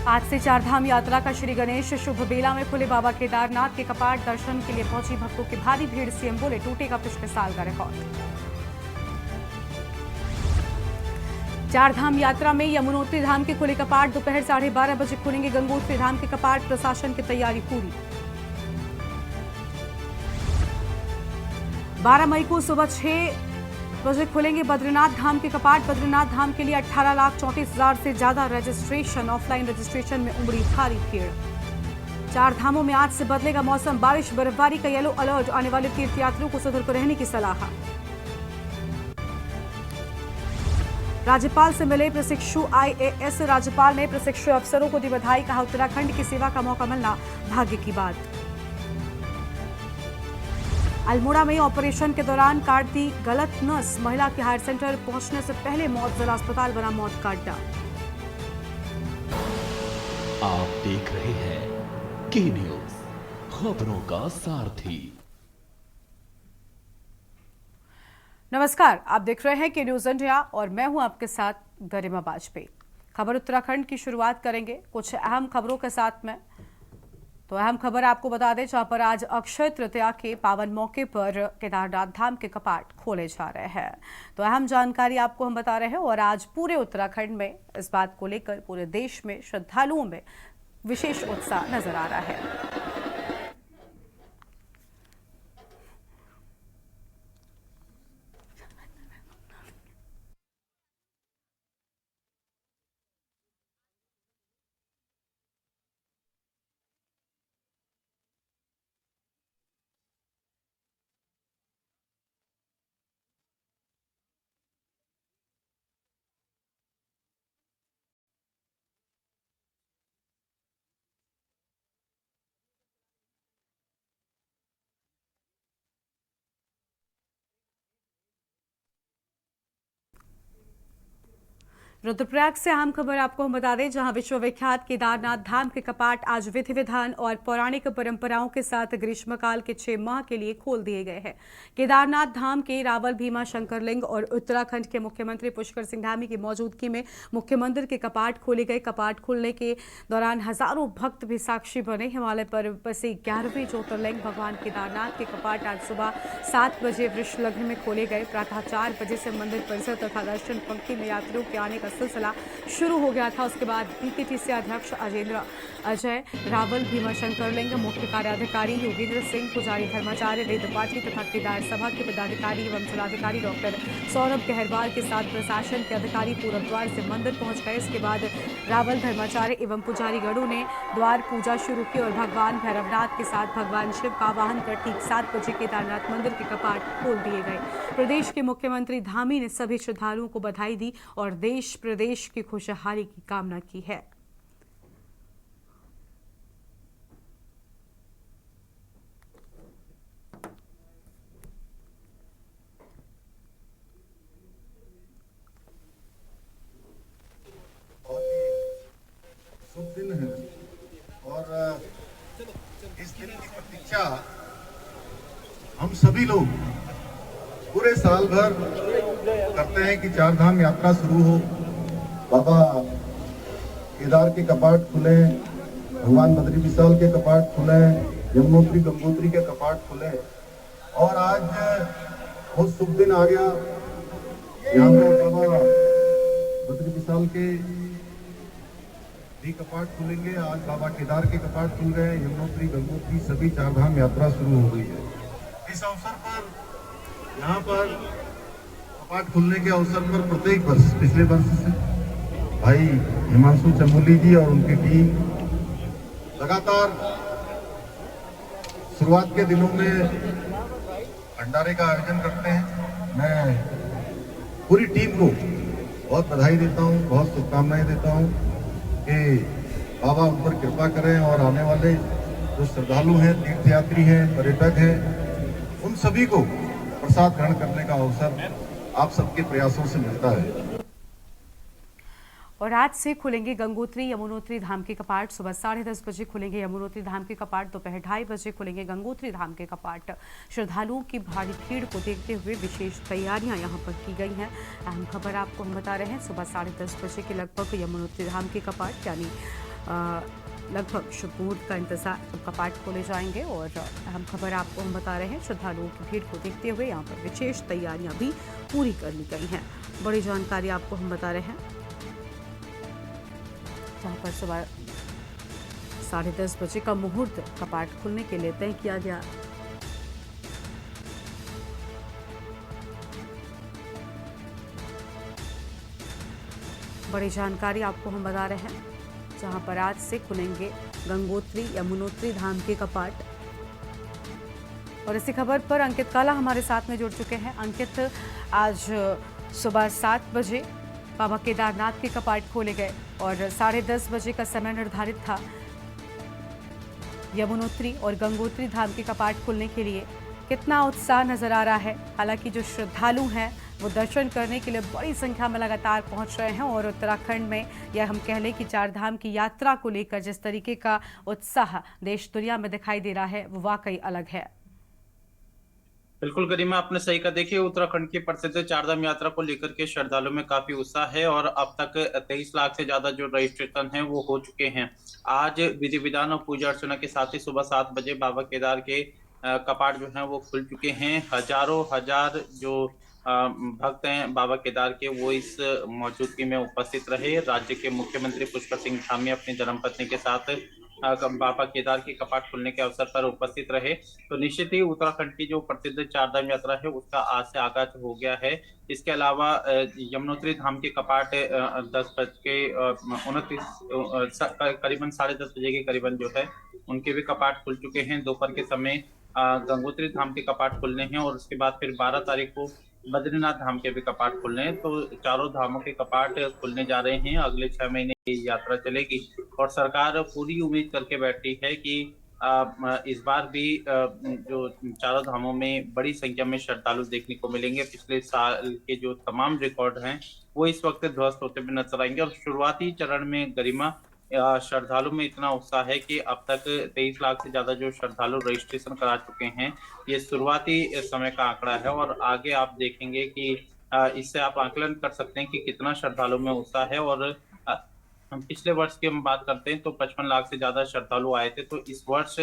आज से चारधाम यात्रा का श्री गणेश शुभ बेला में खुले बाबा केदारनाथ के कपाट। दर्शन के लिए पहुंची भक्तों की भारी भीड़। सीएम बोले टूटेगा पिछले साल का रिकॉर्ड। चारधाम यात्रा में यमुनोत्री धाम के खुले कपाट। दोपहर 12:30 बजे खुलेंगे गंगोत्री धाम के कपाट। प्रशासन की तैयारी पूरी। 12 मई को सुबह 6 बजे खुलेंगे बद्रीनाथ धाम के कपाट। बद्रीनाथ धाम के लिए 18,34,000 से ज्यादा रजिस्ट्रेशन। ऑफलाइन रजिस्ट्रेशन में उमड़ी भारी भीड़। चार धामों में आज से बदलेगा मौसम। बारिश बर्फबारी का येलो अलर्ट। आने वाले तीर्थयात्रियों को सतर्क रहने की सलाह। राज्यपाल से मिले प्रशिक्षु IAS। राज्यपाल ने प्रशिक्षु अफसरों को दी बधाई। कहा उत्तराखंड की सेवा का मौका मिलना भाग्य की बात। अल्मोड़ा में ऑपरेशन के दौरान काट दी गलत नस। महिला के हायर सेंटर पहुंचने से पहले मौत। जिला अस्पताल बना मौत का अड्डा। आप देख रहे हैं के न्यूज, खबरों का सारथी। नमस्कार, आप देख रहे हैं के न्यूज इंडिया और मैं हूं आपके साथ गरिमा बाजपेयी। खबर उत्तराखंड की शुरुआत करेंगे कुछ अहम खबरों के साथ में। तो अहम खबर आपको बता दें, जहां पर आज अक्षय तृतीया के पावन मौके पर केदारनाथ धाम के कपाट खोले जा रहे हैं। तो अहम जानकारी आपको हम बता रहे हैं और आज पूरे उत्तराखंड में इस बात को लेकर पूरे देश में श्रद्धालुओं में विशेष उत्साह नजर आ रहा है। रुद्रप्रयाग से अहम खबर आपको हम बता दें, जहां विश्वविख्यात केदारनाथ धाम के कपाट आज विधि विधान और पौराणिक परंपराओं के साथ ग्रीष्मकाल के 6 माह के लिए खोल दिए गए हैं। केदारनाथ धाम के रावल भीमा शंकरलिंग और उत्तराखंड के मुख्यमंत्री पुष्कर सिंह धामी की मौजूदगी में मुख्य मंदिर के कपाट खोले गए। कपाट खुलने के दौरान हजारों भक्त भी साक्षी बने। हिमालय पर्वत पर से 11वें ज्योतिर्लिंग भगवान केदारनाथ के कपाट आज सुबह 7 बजे वृष लग्न में खोले गए। प्रातः 4 बजे से मंदिर परिसर तथा दर्शन पंक्ति में यात्रियों के आने का सिलसिला शुरू हो गया था। उसके बाद PKTC अध्यक्ष अजेंद्र अजय रावल भीमा शंकरलिंग, मुख्य कार्याधिकारी योगेंद्र सिंह, पुजारी धर्माचार्य वेदपाठी तथा केदार सभा के पदाधिकारी एवं जिलाधिकारी डॉक्टर सौरभ गहरवाल के साथ प्रशासन के अधिकारी पूरब द्वार से मंदिर पहुंच गए। इसके बाद रावल धर्माचार्य एवं पुजारी गणों ने द्वार पूजा शुरू की और भगवान भैरवनाथ के साथ भगवान शिव का आवाहन कर ठीक 7 बजे केदारनाथ मंदिर के कपाट खोल दिए गए। प्रदेश के मुख्यमंत्री धामी ने सभी श्रद्धालुओं को बधाई दी और देश प्रदेश की खुशहाली की कामना की है। शुभ दिन है और इस दिन की प्रतीक्षा हम सभी लोग पूरे साल भर करते हैं कि चारधाम यात्रा शुरू हो, बाबा केदार के कपाट खुले, भगवान बद्री विशाल के कपाट खुले, यमुनोत्री गंगोत्री के कपाट खुले और आज बहुत शुभ दिन आ गया। यहाँ पर बाबा बद्री विशाल के भी कपाट खुलेंगे। आज बाबा केदार के कपाट खुल रहे हैं। यमुनोत्री गंगोत्री सभी चारधाम यात्रा शुरू हो गई है। इस अवसर पर यहाँ पर कपाट खुलने के अवसर पर प्रत्येक वर्ष, पिछले वर्ष से भाई हिमांशु चमोली जी और उनकी टीम लगातार शुरुआत के दिनों में भंडारे का आयोजन करते हैं। मैं पूरी टीम को बहुत बधाई देता हूँ, बहुत शुभकामनाएं देता हूँ कि बाबा उन पर कृपा करें और आने वाले जो श्रद्धालु हैं, तीर्थयात्री हैं, पर्यटक हैं, उन सभी को प्रसाद ग्रहण करने का अवसर आप सबके प्रयासों से मिलता है। और आज से खुलेंगे गंगोत्री यमुनोत्री धाम के कपाट। सुबह 10:30 बजे खुलेंगे यमुनोत्री धाम के कपाट। दोपहर 2:30 बजे खुलेंगे गंगोत्री धाम के कपाट। श्रद्धालुओं की भारी भीड़ को देखते हुए विशेष तैयारियां यहां पर की गई हैं। अहम खबर आपको हम बता रहे हैं, सुबह 10:30 बजे के लगभग यमुनोत्री धाम के कपाट यानी लगभग शुभ मुहूर्त का इंतजार जब कपाट खोले जाएंगे। और अहम खबर आपको हम बता रहे हैं, श्रद्धालुओं की भीड़ को देखते हुए यहाँ पर विशेष तैयारियां भी पूरी कर ली गई हैं। बड़ी जानकारी आपको हम बता रहे हैं, जहाँ पर सुबह 10:30 बजे का मुहूर्त कपाट खुलने के लिए तय किया गया। बड़ी जानकारी आपको हम बता रहे हैं, जहां पर आज से खुलेंगे गंगोत्री यमुनोत्री धाम के कपाट। और इसी खबर पर अंकित काला हमारे साथ में जुड़ चुके हैं। अंकित, आज सुबह 7 बजे बाबा केदारनाथ के कपाट खोले गए और 10:30 बजे का समय निर्धारित था यमुनोत्री और गंगोत्री धाम के कपाट खुलने के लिए। कितना उत्साह नजर आ रहा है। हालांकि जो श्रद्धालु हैं वो दर्शन करने के लिए बड़ी संख्या में लगातार पहुंच रहे हैं और उत्तराखंड में या हम कह लें कि चार धाम की यात्रा को लेकर जिस तरीके का उत्साह देश दुनिया में दिखाई दे रहा है वो वाकई अलग है। बिल्कुल गरिमा, आपने सही कहा। देखिए, उत्तराखंड की प्रसिद्ध चारधाम यात्रा को लेकर के श्रद्धालुओं में काफी उत्साह है और अब तक 23 लाख से ज्यादा जो रजिस्ट्रेशन है वो हो चुके हैं। आज विधि विधान और पूजा अर्चना के साथ ही सुबह 7 बजे बाबा केदार के कपाट जो हैं वो खुल चुके हैं। हजारों हजार जो भक्त हैं बाबा केदार के, वो इस मौजूदगी में उपस्थित रहे। राज्य के मुख्यमंत्री पुष्कर सिंह धामी अपनी धर्मपत्नी के साथ बाबा केदार के कपाट खुलने के अवसर पर उपस्थित रहे। तो निश्चित ही उत्तराखंड की जो प्रसिद्ध चारधाम यात्रा है उसका आज से आगाज हो गया है। इसके अलावा यमुनोत्री धाम के कपाट 10:29 करीबन 10:30 बजे के करीबन जो है उनके भी कपाट खुल चुके हैं। दोपहर के समय गंगोत्री धाम के कपाट खुलने हैं और उसके बाद फिर 12 तारीख को बद्रीनाथ धाम के भी कपाट खुलने हैं। तो चारों धामों के कपाट खुलने जा रहे हैं। अगले 6 महीने ये यात्रा चलेगी और सरकार पूरी उम्मीद करके बैठी है कि इस बार भी जो चारों धामों में बड़ी संख्या में श्रद्धालु देखने को मिलेंगे। पिछले साल के जो तमाम रिकॉर्ड हैं वो इस वक्त ध्वस्त होते हुए नजर आएंगे। और शुरुआती चरण में गरिमा, श्रद्धालु में इतना उत्साह है कि अब तक 23 लाख से ज्यादा जो श्रद्धालु रजिस्ट्रेशन करा चुके हैं। ये शुरुआती समय का आंकड़ा है और आगे आप देखेंगे कि इससे आप आकलन कर सकते हैं कि कितना श्रद्धालु में उत्साह है। और हम पिछले वर्ष की हम बात करते हैं तो 55 लाख से ज्यादा श्रद्धालु आए थे। तो इस वर्ष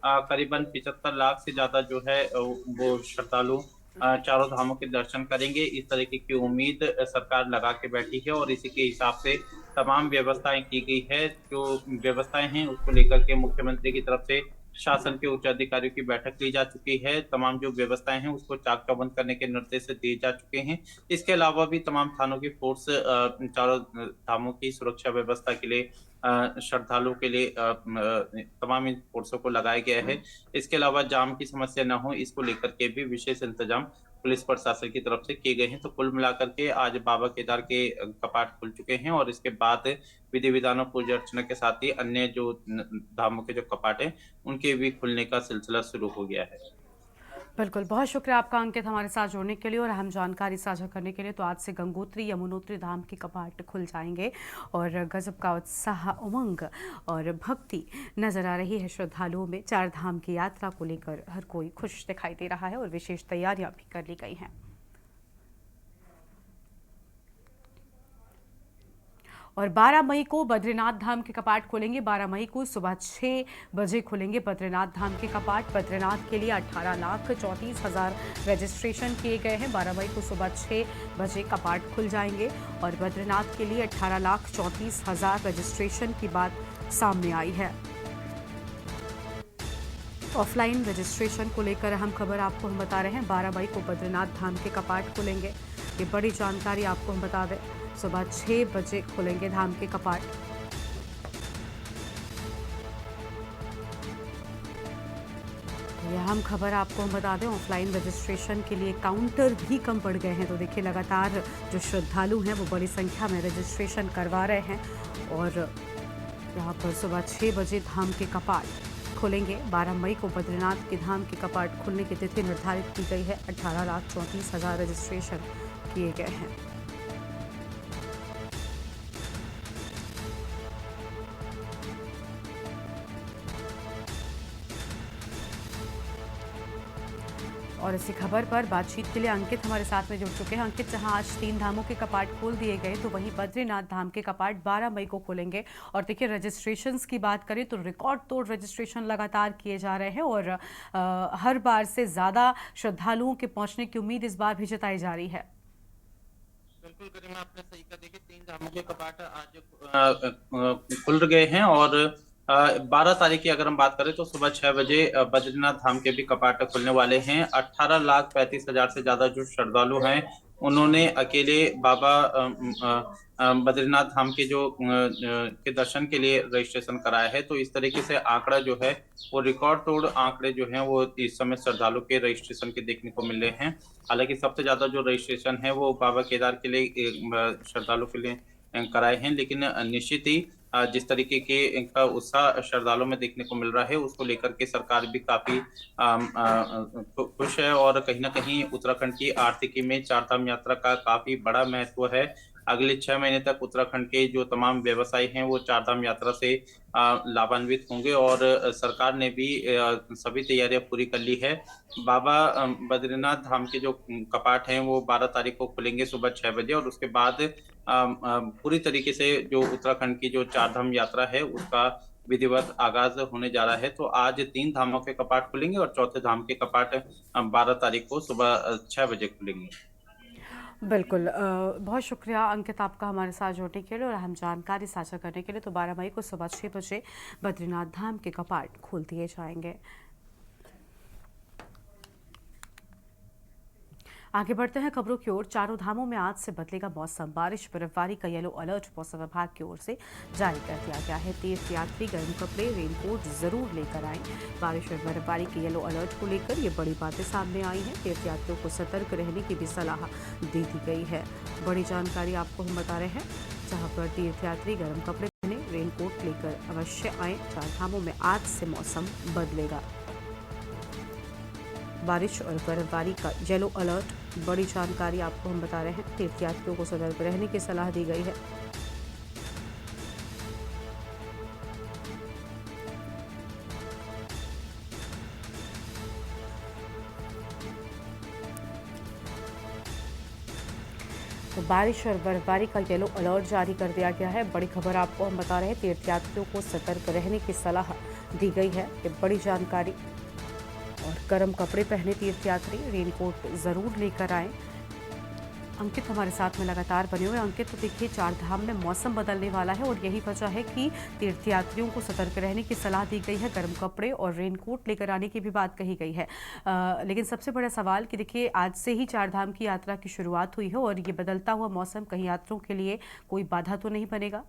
करीबन 75 लाख से ज्यादा जो है वो श्रद्धालु चारों धामों के दर्शन करेंगे। इस तरीके की उम्मीद सरकार लगा के बैठी है और इसी के हिसाब से तमाम व्यवस्थाएं की गई है। जो व्यवस्थाएं हैं उसको लेकर के मुख्यमंत्री की तरफ से शासन के उच्च अधिकारियों की बैठक ली जा चुकी है। तमाम जो व्यवस्थाएं हैं उसको चाक चौबंद करने के निर्देश दिए जा चुके हैं। इसके अलावा भी तमाम थानों की फोर्स चारों धामों की सुरक्षा व्यवस्था के लिए, श्रद्धालुओं के लिए तमाम इन फोर्सों को लगाया गया है। इसके अलावा जाम की समस्या न हो, इसको लेकर के भी विशेष इंतजाम पुलिस प्रशासन की तरफ से किए गए हैं। तो कुल मिलाकर के आज बाबा केदार के कपाट खुल चुके हैं और इसके बाद विधि विधान और पूजा अर्चना के साथ ही अन्य जो धामों के जो कपाट हैं उनके भी खुलने का सिलसिला शुरू हो गया है। बिल्कुल, बहुत शुक्रिया आपका अंकित हमारे साथ जुड़ने के लिए और हम जानकारी साझा करने के लिए। तो आज से गंगोत्री यमुनोत्री धाम के कपाट खुल जाएंगे और गजब का उत्साह, उमंग और भक्ति नजर आ रही है श्रद्धालुओं में। चार धाम की यात्रा को लेकर हर कोई खुश दिखाई दे रहा है और विशेष तैयारियां भी कर ली गई हैं। और 12 मई को बद्रीनाथ धाम के कपाट खुलेंगे। 12 मई को सुबह 6 बजे खुलेंगे बद्रीनाथ धाम के कपाट। बद्रीनाथ के लिए 18,34,000 रजिस्ट्रेशन किए गए हैं। 12 मई को सुबह 6 बजे कपाट खुल जाएंगे और बद्रीनाथ के लिए 18,34,000 रजिस्ट्रेशन की बात सामने आई है। ऑफलाइन रजिस्ट्रेशन को लेकर अहम खबर आपको हम बता रहे हैं। 12 मई को बद्रीनाथ धाम के कपाट खुलेंगे। ये बड़ी जानकारी आपको हम बता दें, सुबह 6 बजे खुलेंगे धाम के कपाट। तो यह अहम खबर आपको हम बता दें, ऑफलाइन रजिस्ट्रेशन के लिए काउंटर भी कम पड़ गए हैं। तो देखिए, लगातार जो श्रद्धालु हैं वो बड़ी संख्या में रजिस्ट्रेशन करवा रहे हैं और यहाँ पर सुबह 6 बजे धाम के कपाट खुलेंगे। 12 मई को बद्रीनाथ के धाम के कपाट खुलने की तिथि निर्धारित की गई है। 18,34,000 रजिस्ट्रेशन किए गए हैं। और इसी खबर पर बातचीत के लिए अंकित हमारे साथ में जुड़ चुके हैं। अंकित, जहां आज 3 धामों के कपाट खोल दिए गए, तो वहीं बद्रीनाथ धाम के कपाट 12 मई को खुलेंगे। और देखिए, रजिस्ट्रेशंस की बात करें तो रिकॉर्ड तोड़ रजिस्ट्रेशन लगातार किए जा रहे हैं और हर बार से ज़्यादा श्रद्धालुओं के पहुंचने की उम्मीद इस बार भी जताई जा रही है। बिल्कुल गरिमा, आपने सही कहा। देखिए, 3 धामों के कपाट आज खुल गए हैं और 12 तारीख की अगर हम बात करें तो सुबह 6 बजे बद्रीनाथ धाम के भी कपाट खुलने वाले हैं। 18,35,000 से ज्यादा जो श्रद्धालु हैं उन्होंने अकेले बाबा बद्रीनाथ धाम के के दर्शन के लिए रजिस्ट्रेशन कराया है। तो इस तरीके से आंकड़ा जो है वो रिकॉर्ड तोड़ आंकड़े जो हैं वो इस समय श्रद्धालु के रजिस्ट्रेशन के देखने को मिल रहे हैं। हालांकि सबसे ज्यादा जो रजिस्ट्रेशन है वो बाबा केदार के लिए श्रद्धालु के लिए कराए हैं, लेकिन निश्चित ही जिस तरीके के इनका उत्साह श्रद्धालुओं में देखने को मिल रहा है उसको लेकर के सरकार भी काफी खुश है और कहीं ना कहीं उत्तराखंड की आर्थिकी में चारधाम यात्रा का काफी बड़ा महत्व है। अगले 6 महीने तक उत्तराखंड के जो तमाम व्यवसायी हैं वो चारधाम यात्रा से लाभान्वित होंगे और सरकार ने भी सभी तैयारियां पूरी कर ली है। बाबा बद्रीनाथ धाम के जो कपाट हैं वो 12 तारीख को खुलेंगे सुबह 6 बजे और उसके बाद पूरी तरीके से जो उत्तराखंड की जो चारधाम यात्रा है उसका विधिवत आगाज होने जा रहा है। तो आज 3 धामों के कपाट खुलेंगे और चौथे धाम के कपाट 12 तारीख को सुबह 6 बजे खुलेंगे। बिल्कुल, बहुत शुक्रिया अंकित आपका हमारे साथ जुड़ने के लिए और अहम जानकारी साझा करने के लिए। तो 12 मई को सुबह 6 बजे बद्रीनाथ धाम के कपाट खोल दिए जाएंगे। आगे बढ़ते हैं खबरों की ओर। चारों धामों में आज से बदलेगा मौसम। बारिश बर्फबारी का येलो अलर्ट मौसम विभाग की ओर से जारी कर दिया गया है। तीर्थयात्री गर्म कपड़े रेनकोट जरूर लेकर आएं। बारिश और बर्फबारी के येलो अलर्ट को लेकर ये बड़ी बातें सामने आई हैं। तीर्थयात्रियों को सतर्क रहने की भी सलाह दे दी गई है। बड़ी जानकारी आपको हम बता रहे हैं, जहाँ पर तीर्थयात्री गर्म कपड़े पहने रेनकोट लेकर अवश्य आए। चार धामों में आज से मौसम बदलेगा। बारिश और बर्फबारी का येलो अलर्ट, बड़ी जानकारी आपको हम बता रहे हैं। तीर्थयात्रियों को सतर्क रहने की सलाह दी गई है। तो बारिश और बर्फबारी का येलो अलर्ट जारी कर दिया गया है। बड़ी खबर आपको हम बता रहे हैं, तीर्थयात्रियों को सतर्क रहने की सलाह दी गई है। ये बड़ी जानकारी। और गर्म कपड़े पहने तीर्थयात्री, रेनकोट जरूर लेकर आए। अंकित हमारे साथ में लगातार बने हुए। अंकित, तो देखिए, चार धाम में मौसम बदलने वाला है और यही वजह है कि तीर्थयात्रियों को सतर्क रहने की सलाह दी गई है। गर्म कपड़े और रेनकोट लेकर आने की भी बात कही गई है। लेकिन सबसे बड़ा सवाल कि देखिए, आज से ही चार धाम की यात्रा की शुरुआत हुई है और ये बदलता हुआ मौसम कहीं यात्रियों के लिए कोई बाधा तो नहीं बनेगा?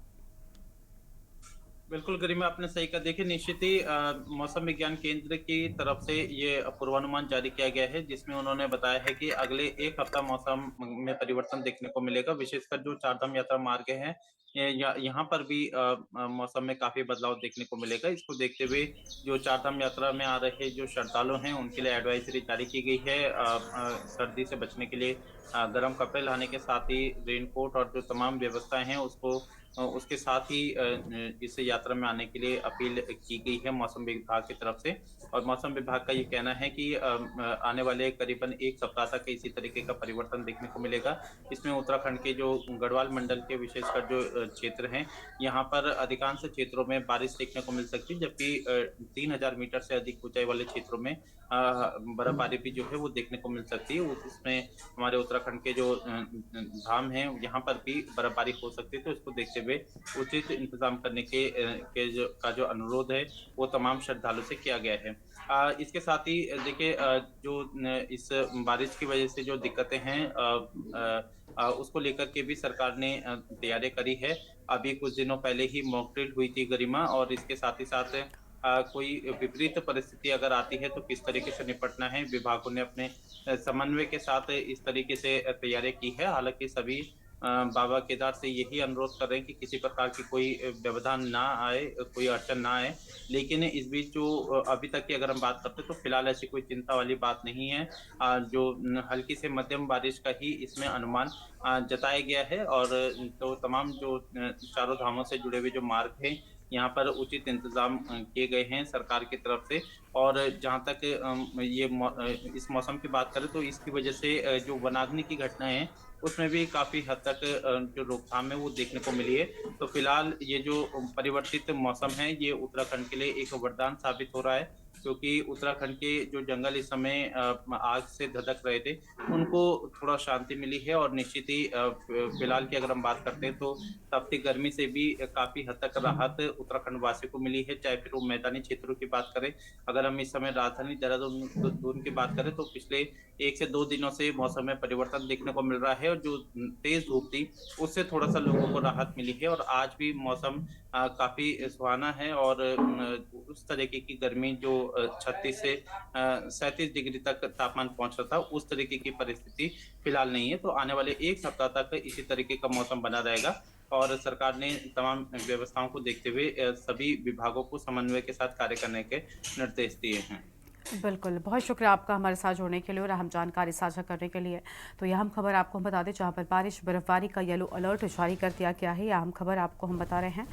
बिल्कुल गरिमा, आपने सही कहा। देखिए, निश्चित ही मौसम विज्ञान केंद्र की तरफ से ये पूर्वानुमान जारी किया गया है जिसमें उन्होंने बताया है कि अगले 1 हफ्ता मौसम में परिवर्तन देखने को मिलेगा। विशेषकर जो चारधाम यात्रा मार्ग हैं यहाँ पर भी मौसम में काफी बदलाव देखने को मिलेगा। इसको देखते हुए जो चारधाम यात्रा में आ रहे जो श्रद्धालु हैं उनके लिए एडवाइजरी जारी की गई है। सर्दी से बचने के लिए गर्म कपड़े लाने के साथ ही रेनकोट और जो तमाम व्यवस्थाएं हैं उसको उसके साथ ही इस यात्रा में आने के लिए अपील की गई है मौसम विभाग की तरफ से। और मौसम विभाग का ये कहना है कि आने वाले करीबन 1 सप्ताह तक इसी तरीके का परिवर्तन देखने को मिलेगा। इसमें उत्तराखंड के जो गढ़वाल मंडल के विशेषकर जो क्षेत्र हैं यहाँ पर अधिकांश क्षेत्रों में बारिश देखने को मिल सकती है, जबकि 3000 मीटर से अधिक ऊंचाई वाले क्षेत्रों में बर्फबारी भी जो है वो देखने को मिल सकती है। उसमें हमारे उत्तराखंड के जो धाम हैं यहाँ पर भी बर्फबारी हो सकती है। तो इसको देखते हुए उचित इंतजाम करने का जो अनुरोध है वो तमाम श्रद्धालु से किया गया है। इसके साथ ही देखिए, जो इस बारिश की वजह से जो दिक्कतें हैं उसको लेकर के भी सरकार ने तैयारी करी है। अभी कुछ दिनों पहले ही मॉक ड्रिल हुई थी गरिमा, और इसके साथ ही साथ कोई विपरीत परिस्थिति अगर आती है तो किस तरीके से निपटना है, विभागों ने अपने समन्वय के साथ इस तरीके से तैयारी की है। हालांकि सभी बाबा केदार से यही अनुरोध कर रहे हैं कि किसी प्रकार की कोई व्यवधान ना आए, कोई अड़चन ना आए। लेकिन इस बीच जो अभी तक की अगर हम बात करते हैं तो फिलहाल ऐसी कोई चिंता वाली बात नहीं है। जो हल्की से मध्यम बारिश का ही इसमें अनुमान जताया गया है। और तो तमाम जो चारों धामों से जुड़े हुए जो मार्ग हैं यहाँ पर उचित इंतजाम किए गए हैं सरकार की तरफ से। और जहाँ तक इस मौसम की बात करें तो इसकी वजह से जो वनाग्नि की घटनाएं हैं उसमें भी काफी हद तक जो रोकथाम है वो देखने को मिली है। तो फिलहाल ये जो परिवर्तित मौसम है ये उत्तराखंड के लिए एक वरदान साबित हो रहा है, क्योंकि उत्तराखंड के जो जंगल इस समय आग से धधक रहे थे उनको थोड़ा शांति मिली है। और निश्चित ही फिलहाल की अगर हम बात करते हैं तो तपती गर्मी से भी काफी हद तक राहत उत्तराखंड वासियों को मिली है, चाहे फिर वो मैदानी क्षेत्रों की बात करें। अगर हम इस समय राजधानी देहरादून की बात करें तो पिछले 1 से 2 दिनों से मौसम में परिवर्तन देखने को मिल रहा है और जो तेज धूप थी उससे थोड़ा सा लोगों को राहत मिली है। और आज भी मौसम काफी सुहाना है और उस तरीके की गर्मी जो 36 से 37 डिग्री तक तापमान पहुंच रहा था उस तरीके की परिस्थिति फिलहाल नहीं है। तो आने वाले 1 सप्ताह तक इसी तरीके का मौसम बना रहेगा और सरकार ने तमाम व्यवस्थाओं को देखते हुए सभी विभागों को समन्वय के साथ कार्य करने के निर्देश दिए हैं। बिल्कुल, बहुत शुक्रिया आपका हमारे साथ जुड़ने के लिए और अहम जानकारी साझा करने के लिए। तो यह अहम खबर आपको हम बता दें जहां पर बारिश बर्फबारी का येलो अलर्ट जारी कर दिया गया है। यह अहम खबर आपको हम बता रहे हैं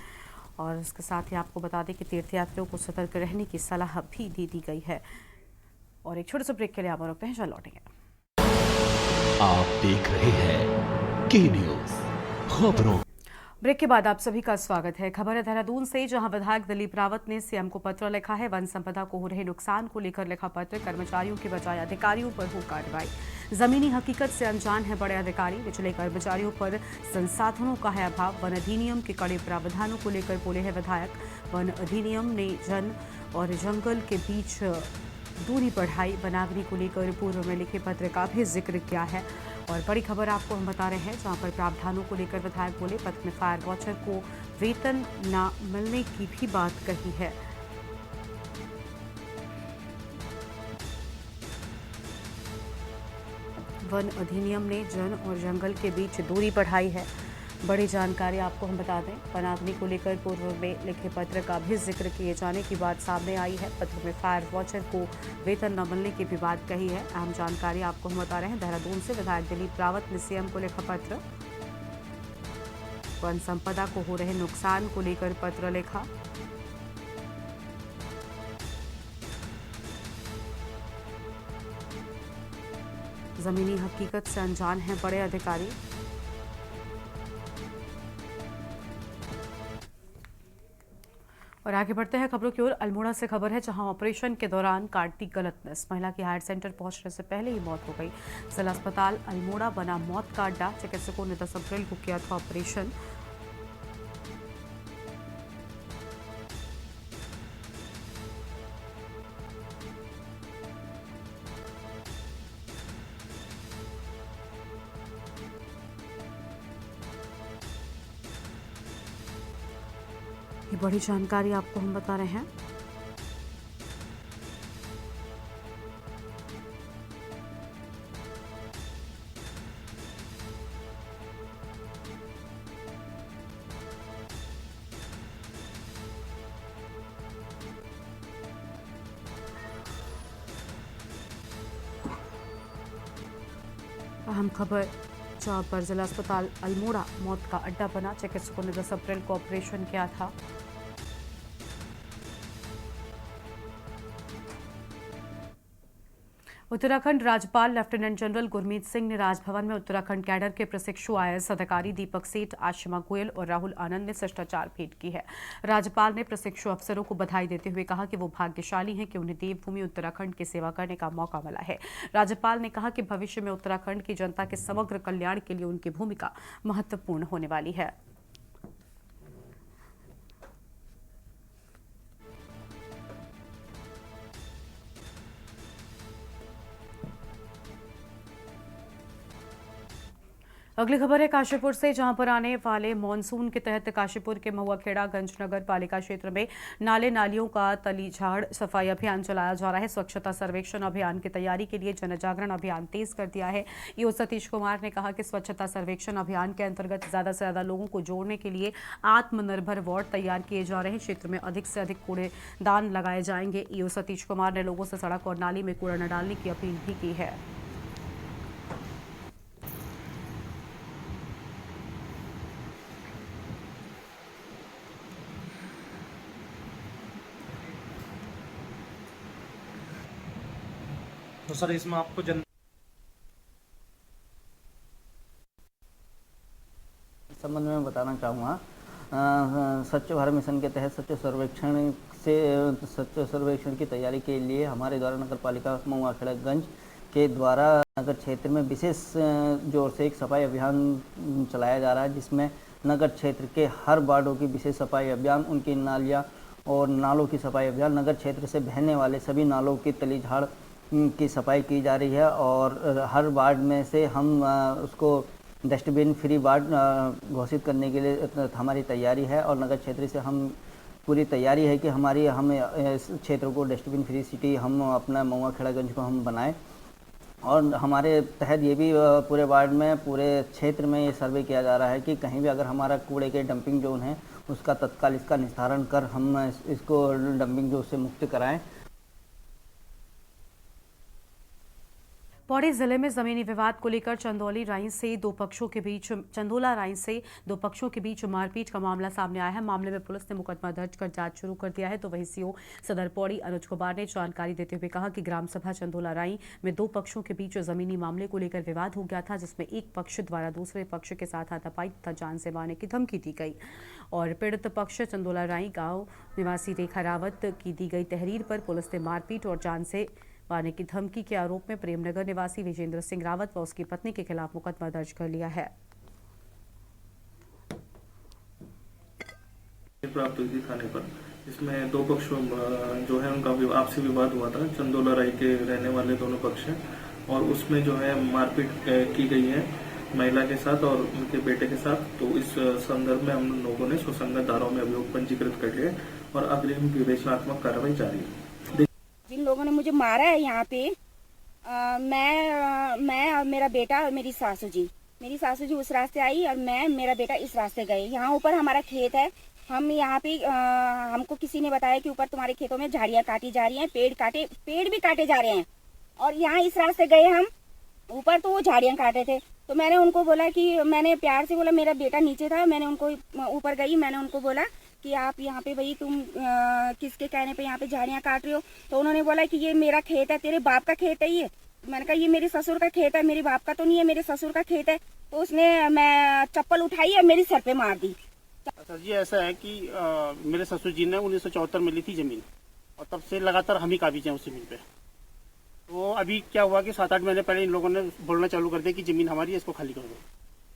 और इसके साथ ही आपको बता दें कि तीर्थयात्रियों को सतर्क रहने की सलाह भी दी गई है। और एक छोटे से ब्रेक के लिए आप रुकते हैं, चल लौटेंगे। आप देख रहे हैं के न्यूज खबरों। ब्रेक के बाद आप सभी का स्वागत है। खबर है देहरादून से, जहां विधायक दिलीप रावत ने सीएम को पत्र लिखा है। वन संपदा को हो रहे नुकसान को लेकर लिखा पत्र, कर्मचारियों के बजाय अधिकारियों पर हो कार्रवाई। जमीनी हकीकत से अनजान है बड़े अधिकारी, निचले कर्मचारियों पर संसाधनों का है अभाव। वन अधिनियम के कड़े प्रावधानों को लेकर बोले हैं विधायक। वन अधिनियम ने जन और जंगल के बीच दूरी बढ़ाई। वनाग्नि को लेकर पूर्व में लिखे पत्र का भी जिक्र किया है। और बड़ी खबर आपको हम बता रहे हैं जहां पर प्रावधानों को लेकर विधायक बोले। पत्र में फायर वॉचर को वेतन न मिलने की भी बात कही है। वन अधिनियम ने जन और जंगल के बीच दूरी बढ़ाई है। बड़ी जानकारी आपको हम बता दें, वनाग्नि को लेकर पूर्व में लिखे पत्र का भी जिक्र किए जाने की बात सामने आई है। पत्र में फायर वॉचर को वेतन न मिलने की भी बात कही है। अहम जानकारी आपको हम बता रहे हैं देहरादून से, विधायक दिलीप रावत ने सीएम को लिखा पत्र। वन संपदा को हो रहे नुकसान को लेकर पत्र लिखा। जमीनी हकीकत से अनजान है बड़े अधिकारी। और आगे बढ़ते हैं खबरों की ओर। अल्मोड़ा से खबर है जहां ऑपरेशन के दौरान काट दी गलत नस। महिला की हायर सेंटर पहुंचने से पहले ही मौत हो गई। जिला अस्पताल अल्मोड़ा बना मौत का अड्डा। चिकित्सकों ने 10 अप्रैल को किया था ऑपरेशन। ये बड़ी जानकारी आपको हम बता रहे हैं। अहम खबर जहां पर जिला अस्पताल अल्मोड़ा मौत का अड्डा बना। चिकित्सकों ने 10 अप्रैल को ऑपरेशन किया था। उत्तराखंड राज्यपाल लेफ्टिनेंट जनरल गुरमीत सिंह ने राजभवन में उत्तराखंड कैडर के प्रशिक्षु IAS अधिकारी दीपक सेठ, आशिमा गोयल और राहुल आनंद ने शिष्टाचार भेंट की है। राज्यपाल ने प्रशिक्षु अफसरों को बधाई देते हुए कहा कि वो भाग्यशाली हैं कि उन्हें देवभूमि उत्तराखंड की सेवा करने का मौका मिला है। राज्यपाल ने कहा कि भविष्य में उत्तराखंड की जनता के समग्र कल्याण के लिए उनकी भूमिका महत्वपूर्ण होने वाली है। अगली खबर है काशीपुर से, जहां पर आने वाले मानसून के तहत काशीपुर के महुआखेड़ा गंज नगर पालिका क्षेत्र में नाले नालियों का तली झाड़ सफाई अभियान चलाया जा रहा है। स्वच्छता सर्वेक्षण अभियान की तैयारी के लिए जन जागरण अभियान तेज कर दिया है। ईओ सतीश कुमार ने कहा कि स्वच्छता सर्वेक्षण अभियान के अंतर्गत ज्यादा से ज्यादा लोगों को जोड़ने के लिए आत्मनिर्भर वार्ड तैयार किए जा रहे हैं। क्षेत्र में अधिक से अधिक कूड़ेदान लगाए जाएंगे। ईओ सतीश कुमार ने लोगों से सड़क और नाली में कूड़ा न डालने की अपील भी की है। तो सर इसमें आपको संबंध में बताना चाहूँगा। स्वच्छ भारत मिशन के तहत स्वच्छ सर्वेक्षण की तैयारी के लिए हमारे द्वारा नगर पालिका महुआ खड़कगंज के द्वारा नगर क्षेत्र में विशेष जोर से एक सफाई अभियान चलाया जा रहा है, जिसमें नगर क्षेत्र के हर वार्डों की विशेष सफाई अभियान, उनकी नालियाँ और नालों की सफाई अभियान, नगर क्षेत्र से बहने वाले सभी नालों की तली झाड़ की सफाई की जा रही है। और हर वार्ड में से हम उसको डस्टबिन फ्री वार्ड घोषित करने के लिए हमारी तैयारी है। और नगर क्षेत्र से हम पूरी तैयारी है कि हम इस क्षेत्र को डस्टबिन फ्री सिटी हम अपना महुआ खड़कगंज को हम बनाएं। और हमारे तहत ये भी पूरे वार्ड में, पूरे क्षेत्र में ये सर्वे किया जा रहा है कि कहीं भी अगर हमारा कूड़े के डंपिंग जोन है उसका तत्काल इसका निस्तारण कर हम इसको डंपिंग जोन से मुक्त कराएं। पौड़ी जिले में जमीनी विवाद को लेकर चंदोला राइन से दो पक्षों के बीच मारपीट का मामला सामने आया है। मामले में पुलिस ने मुकदमा दर्ज कर जांच शुरू कर दिया है। तो वहीं सीओ सदर पौड़ी अनुज कुमार ने जानकारी देते हुए कहा कि ग्राम सभा चंदोला राइन में दो पक्षों के बीच जमीनी मामले को लेकर विवाद हो गया था, जिसमें एक पक्ष द्वारा दूसरे पक्ष के साथ हाथापाई तथा जान से मारने की धमकी दी गई। और पीड़ित पक्ष चंदोला राइन गाँव निवासी रेखा रावत की दी गई तहरीर पर पुलिस ने मारपीट और जान से मारने की धमकी के आरोप में प्रेमनगर निवासी विजेंद्र सिंह रावत व उसकी पत्नी के खिलाफ मुकदमा दर्ज कर लिया है। प्राप्त हुई थी थाने पर, इसमें दो पक्ष जो है उनका आपसी विवाद हुआ था। चंदोला राई के रहने वाले दोनों पक्ष हैं और उसमें जो है मारपीट की गई है महिला के साथ और उनके बेटे के साथ। तो इस संदर्भ में हम लोगों ने सुसंगत धाराओं में अभियोग पंजीकृत कर लिए और अग्रिम विवेचनात्मक कार्रवाई जारी है। जिन लोगों ने मुझे मारा है यहाँ पे, मैं और मेरा बेटा और मेरी सासू जी उस रास्ते आई और मेरा बेटा इस रास्ते गए। यहाँ ऊपर हमारा खेत है, हम यहाँ पे हमको किसी ने बताया कि ऊपर तुम्हारे खेतों में झाड़ियाँ काटी जा रही हैं, पेड़ भी काटे जा रहे हैं। और यहाँ इस रास्ते गए हम ऊपर, तो वो झाड़ियाँ काटे थे। तो मैंने उनको बोला कि मैंने प्यार से बोला, मेरा बेटा नीचे था, मैंने उनको ऊपर गई, मैंने उनको बोला कि आप यहाँ पे भाई तुम किसके कहने पे यहाँ पे झाड़ियाँ काट रहे हो। तो उन्होंने बोला कि ये मेरा खेत है, तेरे बाप का खेत है ये। मैंने कहा ये मेरे ससुर का खेत है, मेरे बाप का तो नहीं है, मेरे ससुर का खेत है। तो उसने मैं चप्पल उठाई और मेरी सर पे मार दी। सर जी ऐसा है कि मेरे ससुर जी ने 1974 में ली थी जमीन और तब से लगातार हम ही काबिज हैं उस जमीन पे। तो अभी क्या हुआ कि 7-8 महीने पहले इन लोगों ने बोलना चालू कर दिया कि जमीन हमारी है, इसको खाली कर दो।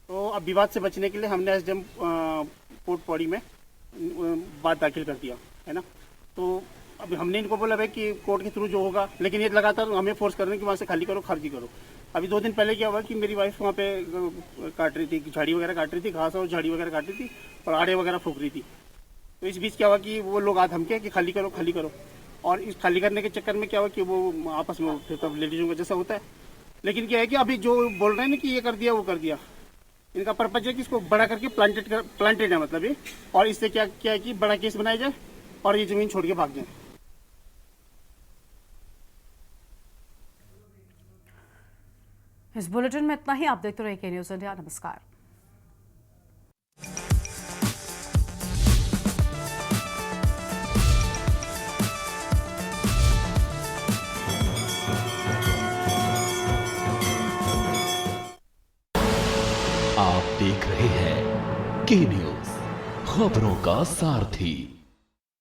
तो अब विवाद से बचने के लिए हमने एसडीएम कोर्ट पौड़ी में बात दाखिल कर दिया है ना। तो अभी हमने इनको बोला भाई कि कोर्ट के थ्रू जो होगा, लेकिन ये लगातार हमें फोर्स कर रहे हैं कि वहाँ से खाली करो, खारिज करो। अभी 2 दिन पहले क्या हुआ कि मेरी वाइफ वहाँ पे काट रही थी, झाड़ी वगैरह काट रही थी, घास और झाड़ी वगैरह काट रही थी और आड़े वगैरह फूक रही थी। तो इस बीच क्या हुआ कि वो लोग आ धमके कि खाली करो। और इस खाली करने के चक्कर में क्या हुआ कि वो आपस में फिर तब लेडीजों का जैसा होता है। लेकिन क्या है कि अभी जो बोल रहे हैं ना कि ये कर दिया वो कर दिया, इनका पर्पज है कि इसको बड़ा करके प्लांटेड है मतलब ये। और इससे क्या है कि बड़ा केस बनाया जाए और ये जमीन छोड़ के भाग जाए। इस बुलेटिन में इतना ही। आप देखते रहिए के न्यूज़ इंडिया। नमस्कार। आप देख रहे हैं के न्यूज़, खबरों का सारथी।